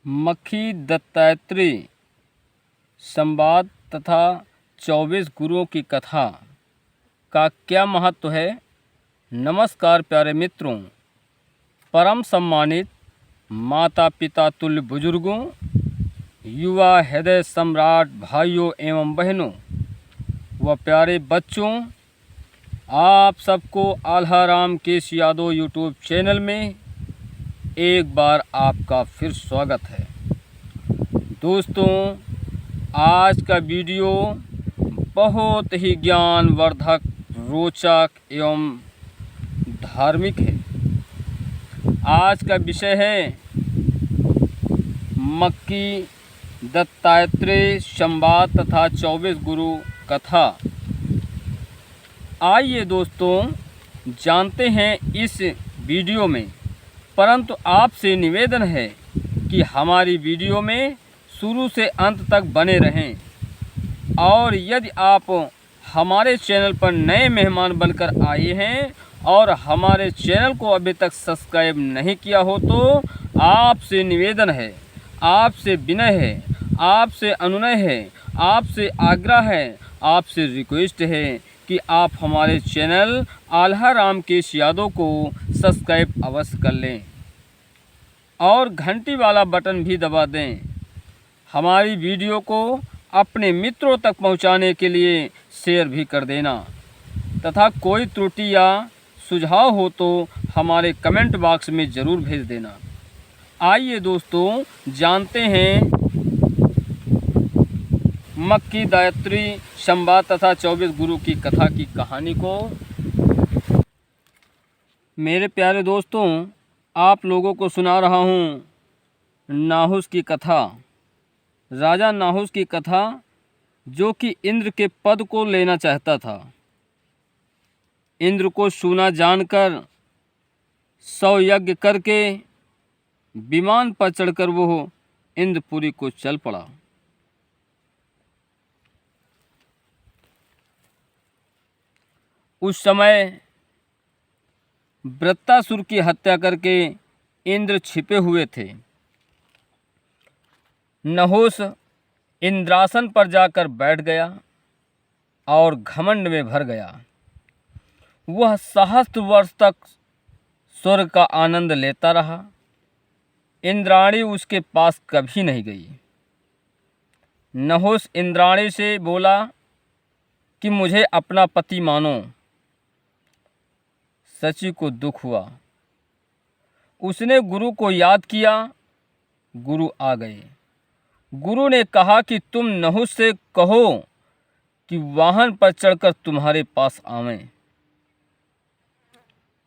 मक्खी दत्तात्रेय संवाद तथा 24 गुरुओं की कथा का क्या महत्व है। नमस्कार प्यारे मित्रों, परम सम्मानित माता पिता तुल्य बुजुर्गों, युवा हृदय सम्राट भाइयों एवं बहनों व प्यारे बच्चों, आप सबको आल्हाराम केश यादव यूट्यूब चैनल में एक बार आपका फिर स्वागत है। दोस्तों, आज का वीडियो बहुत ही ज्ञानवर्धक, रोचक एवं धार्मिक है। आज का विषय है मक्खी दत्तात्रेय संवाद तथा 24 गुरु कथा। आइए दोस्तों, जानते हैं इस वीडियो में। परंतु आपसे निवेदन है कि हमारी वीडियो में शुरू से अंत तक बने रहें। और यदि आप हमारे चैनल पर नए मेहमान बनकर आए हैं और हमारे चैनल को अभी तक सब्सक्राइब नहीं किया हो, तो आपसे निवेदन है, आपसे विनय है, आपसे अनुनय है, आपसे आग्रह है, आपसे रिक्वेस्ट है कि आप हमारे चैनल आल्हाराम केश यादव को सब्सक्राइब अवश्य कर लें और घंटी वाला बटन भी दबा दें। हमारी वीडियो को अपने मित्रों तक पहुंचाने के लिए शेयर भी कर देना तथा कोई त्रुटि या सुझाव हो तो हमारे कमेंट बॉक्स में ज़रूर भेज देना। आइए दोस्तों, जानते हैं मक्खी दत्तात्रेय संवाद तथा 24 गुरु की कथा की कहानी को। मेरे प्यारे दोस्तों, आप लोगों को सुना रहा हूँ नाहुस की कथा। राजा नाहुस की कथा, जो कि इंद्र के पद को लेना चाहता था। इंद्र को सूना जानकर 100 यज्ञ करके विमान पर चढ़कर वो इंद्रपुरी को चल पड़ा। उस समय वृत्तासुर की हत्या करके इंद्र छिपे हुए थे। नहुस इंद्रासन पर जाकर बैठ गया और घमंड में भर गया। वह सहस्त्र वर्ष तक स्वर्ग का आनंद लेता रहा। इंद्राणी उसके पास कभी नहीं गई। नहुस इंद्राणी से बोला कि मुझे अपना पति मानो। सची को दुख हुआ। उसने गुरु को याद किया। गुरु आ गए। गुरु ने कहा कि तुम नहुस से कहो कि वाहन पर चढ़कर तुम्हारे पास आवें।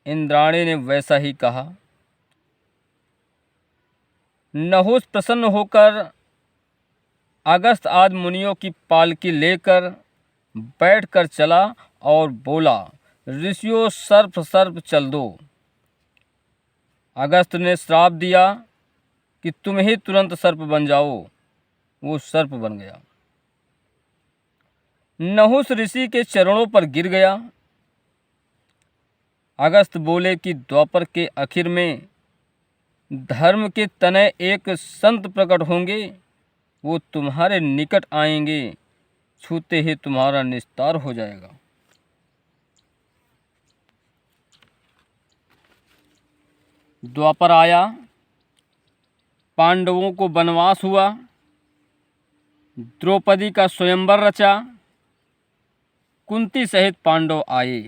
इंद्राणी ने वैसा ही कहा। नहुस प्रसन्न होकर अगस्त आदि मुनियों की पालकी लेकर बैठकर चला और बोला, ऋषियों, सर्प सर्प चल दो। अगस्त ने श्राप दिया कि तुम ही तुरंत सर्प बन जाओ। वो सर्प बन गया। नहुस ऋषि के चरणों पर गिर गया। अगस्त बोले कि द्वापर के आखिर में धर्म के तनय एक संत प्रकट होंगे। वो तुम्हारे निकट आएंगे, छूते ही तुम्हारा निस्तार हो जाएगा। द्वापर आया। पांडवों को वनवास हुआ। द्रौपदी का स्वयंवर रचा। कुंती सहित पांडव आए।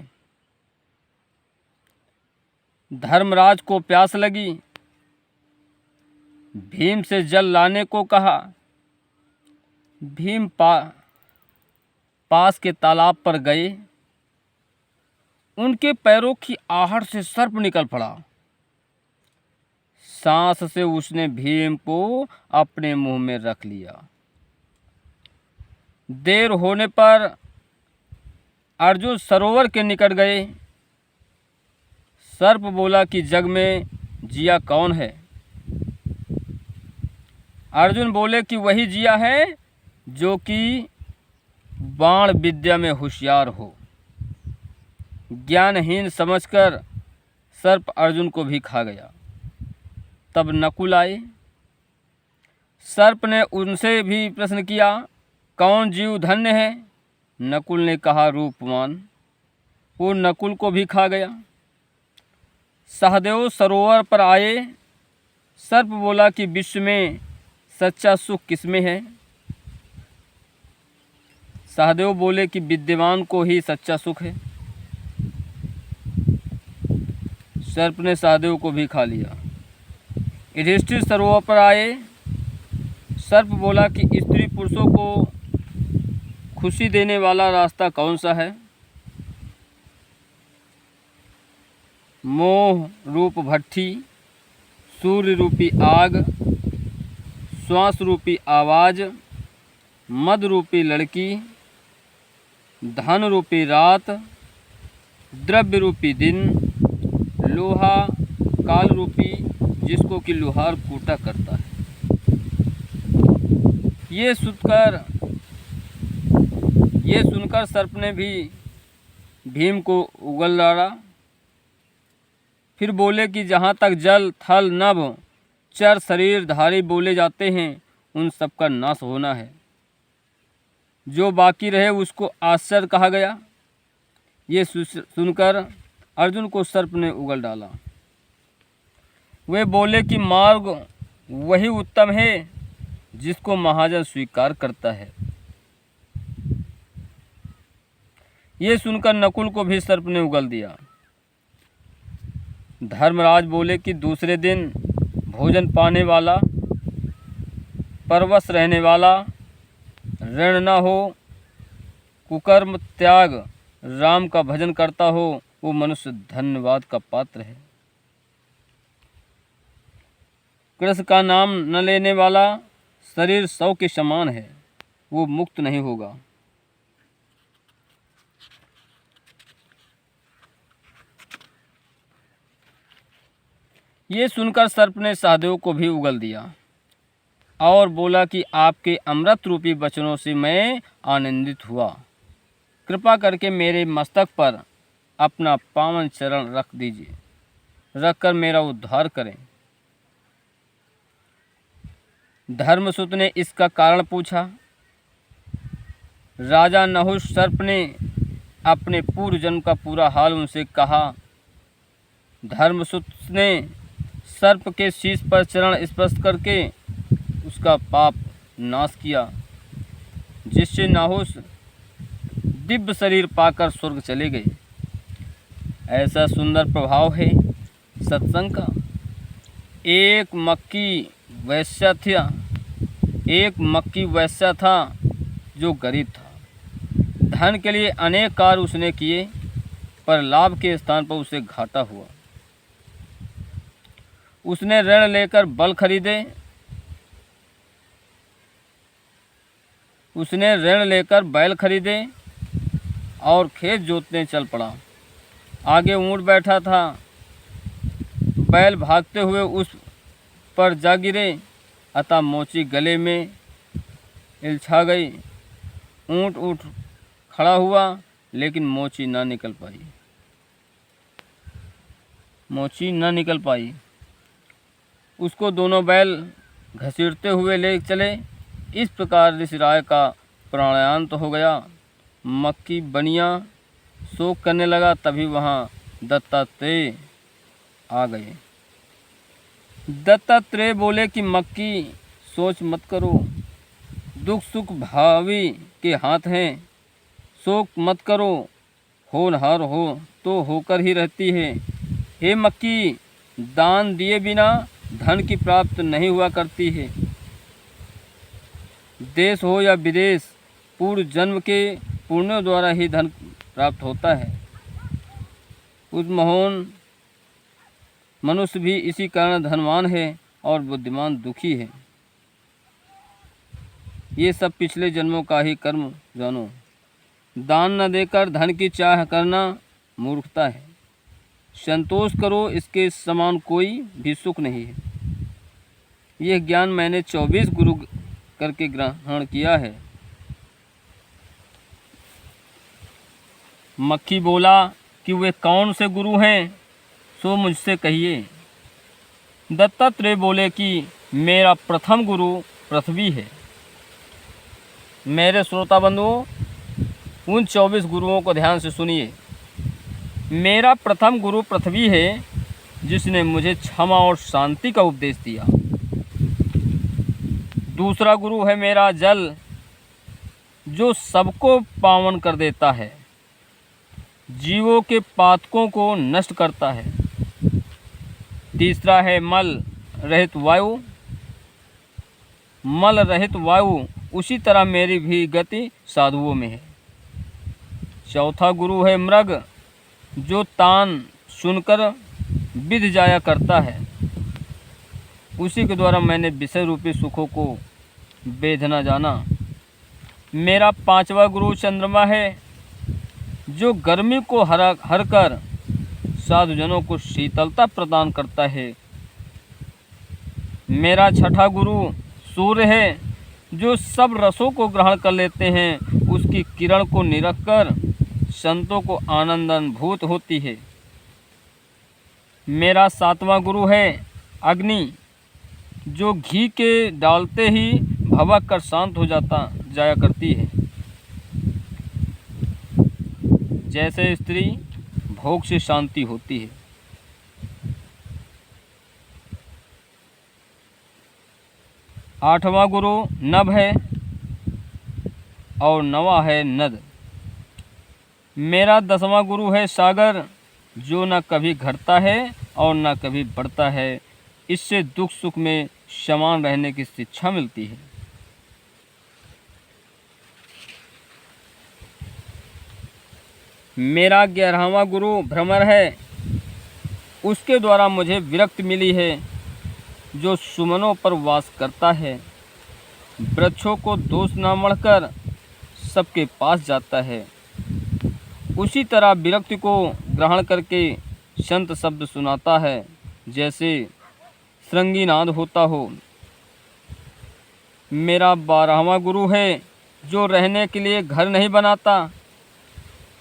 धर्मराज को प्यास लगी। भीम से जल लाने को कहा। भीम पास के तालाब पर गए। उनके पैरों की आहट से सर्प निकल पड़ा। सांस से उसने भीम को अपने मुंह में रख लिया। देर होने पर अर्जुन सरोवर के निकट गए। सर्प बोला कि जग में जिया कौन है। अर्जुन बोले कि वही जिया है जो कि बाण विद्या में होशियार हो। ज्ञानहीन समझकर सर्प अर्जुन को भी खा गया। तब नकुल आए। सर्प ने उनसे भी प्रश्न किया, कौन जीव धन्य है? नकुल ने कहा, रूपवान। वो नकुल को भी खा गया। सहदेव सरोवर पर आए। सर्प बोला कि विश्व में सच्चा सुख किसमें है? सहदेव बोले कि विद्यमान को ही सच्चा सुख है। सर्प ने सहदेव को भी खा लिया। युधिष्ठिर सरोवर पर आए। सर्प बोला कि स्त्री पुरुषों को खुशी देने वाला रास्ता कौन सा है? मोह रूप भट्ठी, सूर्य रूपी आग, श्वास रूपी आवाज़, मद रूपी लड़की, धन रूपी रात, द्रव्य रूपी दिन, लोहा काल रूपी जिसको कि लोहार कूटा करता है। ये सुनकर सर्प ने भी भीम को उगल डाला। फिर बोले कि जहाँ तक जल थल नभ चर शरीरधारी बोले जाते हैं उन सब का नाश होना है। जो बाकी रहे उसको आश्चर्य कहा गया। ये सुनकर अर्जुन को सर्प ने उगल डाला। वे बोले कि मार्ग वही उत्तम है जिसको महाजन स्वीकार करता है। ये सुनकर नकुल को भी सर्प ने उगल दिया। धर्मराज बोले कि दूसरे दिन भोजन पाने वाला, परवश रहने वाला, ऋण न हो, कुकर्म त्याग, राम का भजन करता हो, वो मनुष्य धन्यवाद का पात्र है। कृष्ण का नाम न लेने वाला शरीर शव के समान है, वो मुक्त नहीं होगा। ये सुनकर सर्प ने सहदेव को भी उगल दिया और बोला कि आपके अमृत रूपी वचनों से मैं आनंदित हुआ। कृपा करके मेरे मस्तक पर अपना पावन चरण रख दीजिए, रखकर मेरा उद्धार करें। धर्मसुत ने इसका कारण पूछा। राजा नहुष सर्प ने अपने पूर्व जन्म का पूरा हाल उनसे कहा। धर्मसुत ने सर्प के शीश पर चरण स्पर्श करके उसका पाप नाश किया, जिससे नाहुष दिव्य शरीर पाकर स्वर्ग चले गए। ऐसा सुंदर प्रभाव है सत्संग का। एक मक्की वैश्य था जो गरीब था। धन के लिए अनेक कार्य उसने किए, पर लाभ के स्थान पर उसे घाटा हुआ। उसने ऋण लेकर बैल खरीदे और खेत जोतने चल पड़ा। आगे ऊँट बैठा था। बैल भागते हुए उस पर जा गिरे, अतः मोची गले में इलझा गई। ऊँट उठ खड़ा हुआ, लेकिन मोची न निकल पाई। उसको दोनों बैल घसीटते हुए ले चले। इस प्रकार ऋषिराय का प्राणांत हो गया। मक्की बनिया शोक करने लगा। तभी वहाँ दत्तात्रेय आ गए। दत्तात्रेय बोले कि मक्की सोच मत करो, दुख सुख भावी के हाथ हैं। शोक मत करो, होनहार हो तो होकर ही रहती है। हे मक्की, दान दिए बिना धन की प्राप्त नहीं हुआ करती है। देश हो या विदेश, पूर्व जन्म के पुण्यों द्वारा ही धन प्राप्त होता है। उस महान मनुष्य भी इसी कारण धनवान है और बुद्धिमान दुखी है। ये सब पिछले जन्मों का ही कर्म जानो। दान न देकर धन की चाह करना मूर्खता है। संतोष करो, इसके समान कोई भी सुख नहीं है। यह ज्ञान मैंने 24 गुरु करके ग्रहण किया है। मक्खी बोला कि वे कौन से गुरु हैं, सो मुझसे कहिए। दत्तात्रेय बोले कि मेरा प्रथम गुरु पृथ्वी है। मेरे श्रोता बंधुओं, उन 24 गुरुओं को ध्यान से सुनिए। मेरा प्रथम गुरु पृथ्वी है, जिसने मुझे क्षमा और शांति का उपदेश दिया। दूसरा गुरु है मेरा जल, जो सबको पावन कर देता है, जीवों के पातकों को नष्ट करता है। तीसरा है मल रहित वायु। मल रहित वायु उसी तरह मेरी भी गति साधुओं में है। चौथा गुरु है मृग, जो तान सुनकर विध जाया करता है। उसी के द्वारा मैंने विषय रूपी सुखों को बेधना जाना। मेरा पांचवा गुरु चंद्रमा है, जो गर्मी को हर कर साधुजनों को शीतलता प्रदान करता है। मेरा छठा गुरु सूर्य है, जो सब रसों को ग्रहण कर लेते हैं। उसकी किरण को निरख कर संतों को आनंद अनुभूत होती है। मेरा सातवां गुरु है अग्नि, जो घी के डालते ही भभक कर शांत हो जाया करती है। जैसे स्त्री भोग से शांति होती है। आठवां गुरु नभ है और नवा है नद। मेरा 10वां गुरु है सागर, जो न कभी घटता है और न कभी बढ़ता है। इससे दुख सुख में समान रहने की शिक्षा मिलती है। मेरा 11वां गुरु भ्रमर है। उसके द्वारा मुझे विरक्ति मिली है, जो सुमनों पर वास करता है। वृक्षों को दोष न मढ़कर सबके पास जाता है। उसी तरह विरक्ति को ग्रहण करके संत शब्द सुनाता है, जैसे श्रृंगीनाद होता हो। मेरा 12वां गुरु है, जो रहने के लिए घर नहीं बनाता।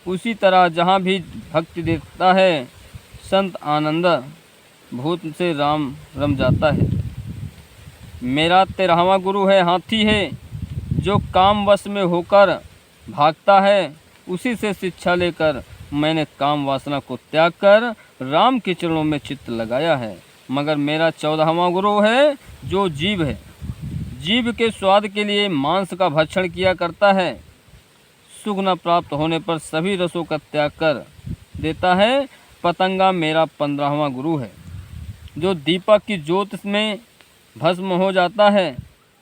उसी तरह जहाँ भी भक्ति देखता है, संत आनंद भूत से राम रम जाता है। मेरा 13वां गुरु है हाथी है, जो काम वश में होकर भागता है। उसी से शिक्षा लेकर मैंने काम वासना को त्याग कर राम के चरणों में चित्त लगाया है। मगर मेरा 14वां गुरु है, जो जीव है। जीव के स्वाद के लिए मांस का भक्षण किया करता है। सुख न प्राप्त होने पर सभी रसों का त्याग कर देता है। पतंगा मेरा 15वां गुरु है, जो दीपक की ज्योति में भस्म हो जाता है।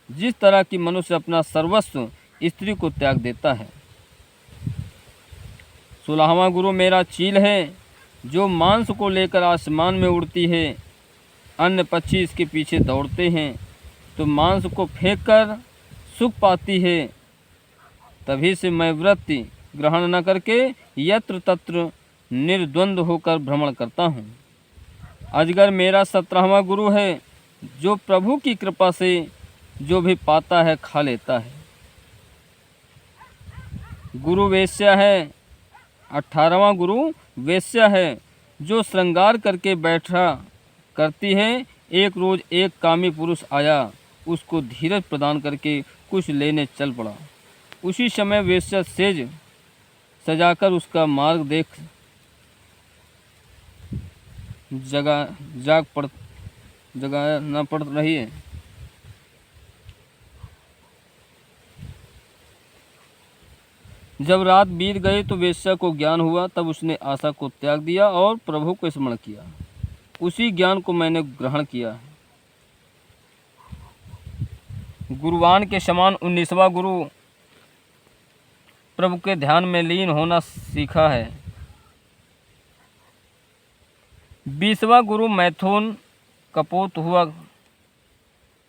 जिस तरह की मनुष्य अपना सर्वस्व स्त्री को त्याग देता है। 16वां गुरु मेरा चील है, जो मांस को लेकर आसमान में उड़ती है। अन्य पक्षी इसके पीछे दौड़ते हैं तो मांस को फेंक कर सुख पाती है। तभी से मैं वृत्ति ग्रहण न करके यत्र तत्र निर्द्वंद होकर भ्रमण करता हूँ। अजगर मेरा 17वां गुरु है, जो प्रभु की कृपा से जो भी पाता है खा लेता है। गुरु वेश्या है। 18वां गुरु वेश्या है, जो श्रृंगार करके बैठा करती है। एक रोज एक कामी पुरुष आया, उसको धीरज प्रदान करके कुछ लेने चल पड़ा। उसी समय वेश्या सेज सजाकर उसका मार्ग देख जगाया न पड़ रही है। जब रात बीत गई तो वेश्या को ज्ञान हुआ। तब उसने आशा को त्याग दिया और प्रभु को स्मरण किया। उसी ज्ञान को मैंने ग्रहण किया है। गुरुवान के समान 19वां गुरु प्रभु के ध्यान में लीन होना सीखा है। 20वां गुरु मैथुन कपोत हुआ।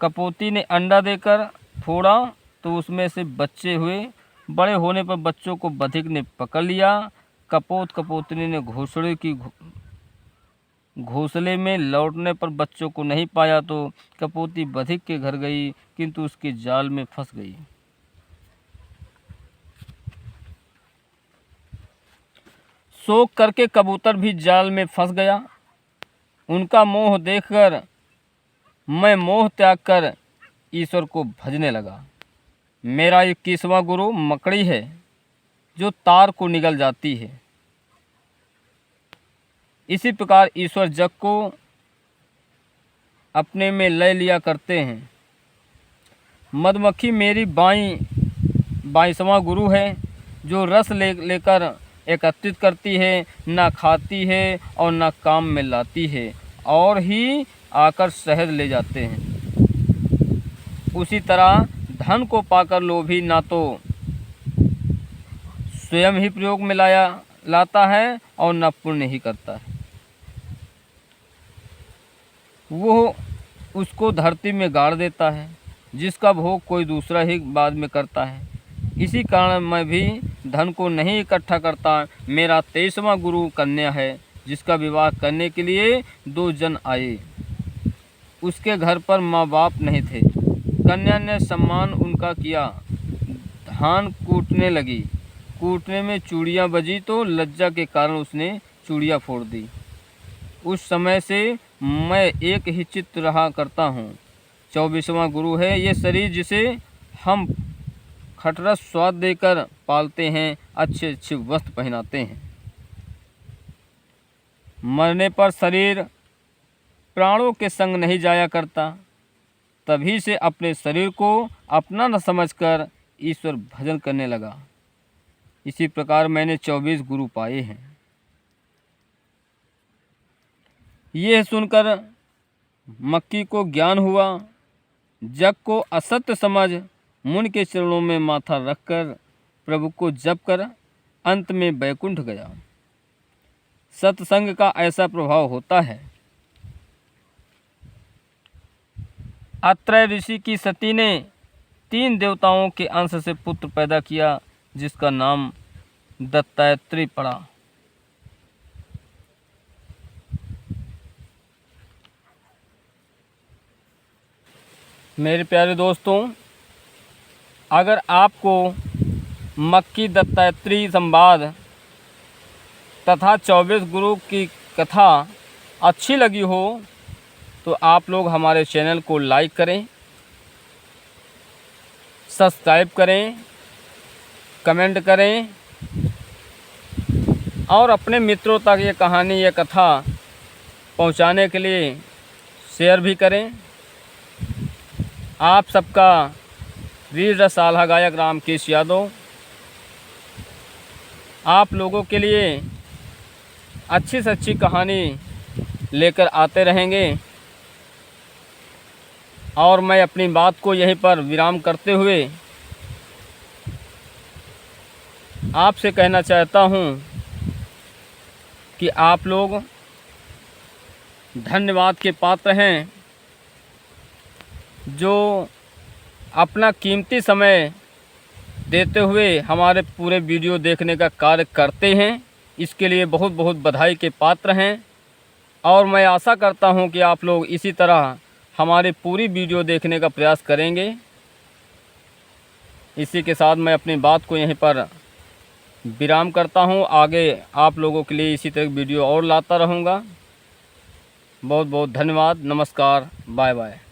कपोती ने अंडा देकर फोड़ा तो उसमें से बच्चे हुए। बड़े होने पर बच्चों को बधिक ने पकड़ लिया। कपोतनी ने घोंसले में लौटने पर बच्चों को नहीं पाया तो कपोती बधिक के घर गई, किंतु उसके जाल में फंस गई। शोक करके कबूतर भी जाल में फंस गया। उनका मोह देखकर मैं मोह त्याग कर ईश्वर को भजने लगा। मेरा 21वां गुरु मकड़ी है जो तार को निगल जाती है। इसी प्रकार ईश्वर जग को अपने में ले लिया करते हैं। मधुमक्खी मेरी 22वां गुरु है जो रस लेकर एकत्रित करती है, ना खाती है और ना काम में लाती है और ही आकर शहद ले जाते हैं। उसी तरह धन को पाकर लोभी ना तो स्वयं ही प्रयोग में लाता है और न पुण्य ही करता है, वो उसको धरती में गाड़ देता है जिसका भोग कोई दूसरा ही बाद में करता है। इसी कारण मैं भी धन को नहीं इकट्ठा करता। मेरा 23वां गुरु कन्या है जिसका विवाह करने के लिए 2 जन आए। उसके घर पर माँ बाप नहीं थे। कन्या ने सम्मान उनका किया। धान कूटने लगी। कूटने में चूड़ियाँ बजी तो लज्जा के कारण उसने चूड़ियाँ फोड़ दी। उस समय से मैं एक ही चित्त रहा करता हूँ। 24वां गुरु है ये शरीर जिसे हम खटरस स्वाद देकर पालते हैं, अच्छे अच्छे वस्त्र पहनाते हैं। मरने पर शरीर प्राणों के संग नहीं जाया करता। तभी से अपने शरीर को अपना न समझकर ईश्वर भजन करने लगा। इसी प्रकार मैंने 24 गुरु पाए हैं। यह सुनकर मक्खी को ज्ञान हुआ। जग को असत्य समझ मुनि के चरणों में माथा रखकर प्रभु को जप कर अंत में वैकुंठ गया। सत्संग का ऐसा प्रभाव होता है। अत्रेय ऋषि की सती ने 3 देवताओं के अंश से पुत्र पैदा किया जिसका नाम दत्तात्रेय पड़ा। मेरे प्यारे दोस्तों, अगर आपको मक्खी दत्तात्रेय संवाद तथा 24 गुरु की कथा अच्छी लगी हो तो आप लोग हमारे चैनल को लाइक करें, सब्सक्राइब करें, कमेंट करें और अपने मित्रों तक ये कहानी, ये कथा पहुंचाने के लिए शेयर भी करें। आप सबका वीर रस आल्हा गायक रामकेश यादव आप लोगों के लिए अच्छी से अच्छी कहानी लेकर आते रहेंगे। और मैं अपनी बात को यहीं पर विराम करते हुए आपसे कहना चाहता हूं कि आप लोग धन्यवाद के पात्र हैं जो अपना कीमती समय देते हुए हमारे पूरे वीडियो देखने का कार्य करते हैं। इसके लिए बहुत बहुत बधाई के पात्र हैं और मैं आशा करता हूं कि आप लोग इसी तरह हमारी पूरी वीडियो देखने का प्रयास करेंगे। इसी के साथ मैं अपनी बात को यहीं पर विराम करता हूं। आगे आप लोगों के लिए इसी तरह वीडियो और लाता रहूँगा। बहुत बहुत धन्यवाद। नमस्कार। Bye bye.